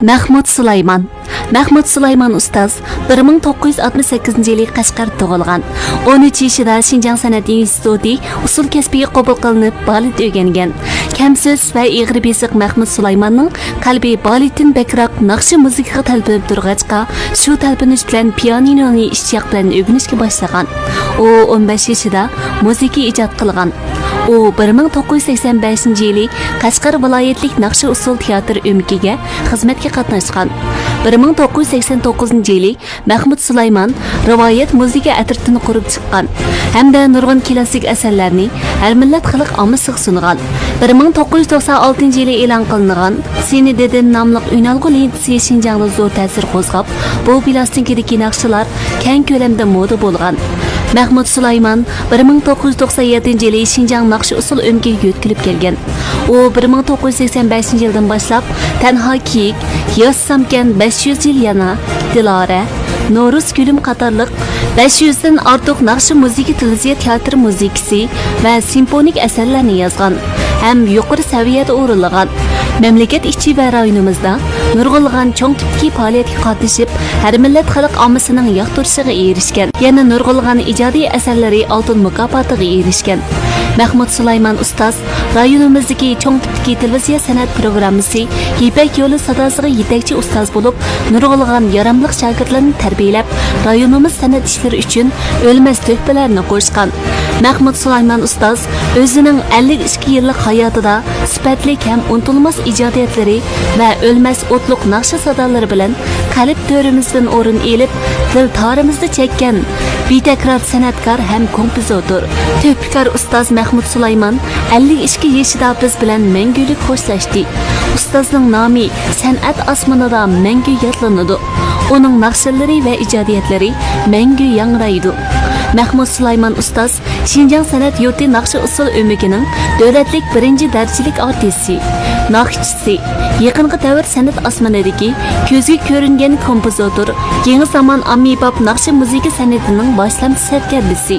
Mahmud Sulayman. Mahmud Sulayman ustoz 1968 yılı Qashqarda tug'ilgan. 13 yaşında Şinjan San'at instituti usul kasbiga qabul qilinib, balet o'rgangan. Kamsiz va ig'ri besiq Mahmud Sulaymanning qalbi baletdan bakroq naqshi muzikaga talpinib turg'achqa, shu talpinish bilan pianinoni ishtiyoq bilan o'rganishga boshlagan. U 15 yaşında musiqa ijod qilgan. U 1985 yılı Qashqar viloyatlik naqshi usul teatr o'mikiga xizmatga qatnashgan. 1989 yılı Mahmud Sulayman rivoyat musiqa atirtini qurib chiqqan hamda nurg'un klassik asarlarni har millat xalq ommasiga sungan. 1996 yılı e'lon qilingan Seni dedim nomli o'ynalg'u lentasi Shinjongda zo'r ta'sir qo'zg'ab, bu plastikadagi naqshlar keng ko'lamda moda bo'lgan. Mahmud Sulayman 1997 yılı Şinjan naqshi usul o'mkiga yo'tkilib kelgan. U 1985 yildan boshlab Tanha Kiyik, Yozsamkan 500 yil yana, Dilora, Noruz Gülüm qatorliq 500 dan ortiq naqshi musiqa televiziya teatr musikasi va simfonik asarlarni yozgan ham yuqori saviyada o'rinlagan. Memleket içi ve rayonumuzda nurg'ulg'an cho'ng tipdagi faoliyatga qatnashib, har millat xalq ommasining yoqtirishiga erishgan. Yana nurg'ulg'an ijodiy asarlari oltin mukofotiga erishgan. Mahmud Sulayman ustoz rayonimizdagi cho'ng tipdagi televiziya san'at programmasi Yipak yo'li sadosiga yetakchi ustoz bo'lib, nurg'ulg'an yaramli shogirdlarni tarbiyalab, rayonimiz san'at ishlari uchun o'lmas tuhfalarni qo'shgan. Mahmud Sulayman ustoz o'zining 52 yillik hayotida sifatli ham unutilmas ijodiyatlari va o'lmas o'tliq naqshi sadolari bilan qalb to'rimizdan o'rin elib, dil torimizda chekkan betakror san'atkor ham kompozitor. Tövbekor ustoz Mahmud Sulayman 52 yaşida biz bilan mangulik xo'shlashdi. Ustozning nomi san'at osmonida mangu yodlanadi. Uning naqshlari va ijodiyatlari mangu yangraydi. Mahmud Sulayman ustoz Şinjan San'at yurti naqshi usul o'mikining davlatlik 1-darajalik artisti, naqshchisi, yaqinqi davr san'at osmonidagi ko'zga ko'ringan kompozitor, yangi zamon ommabop naqshi musiqa san'atining boshlamchi sarkarlisi.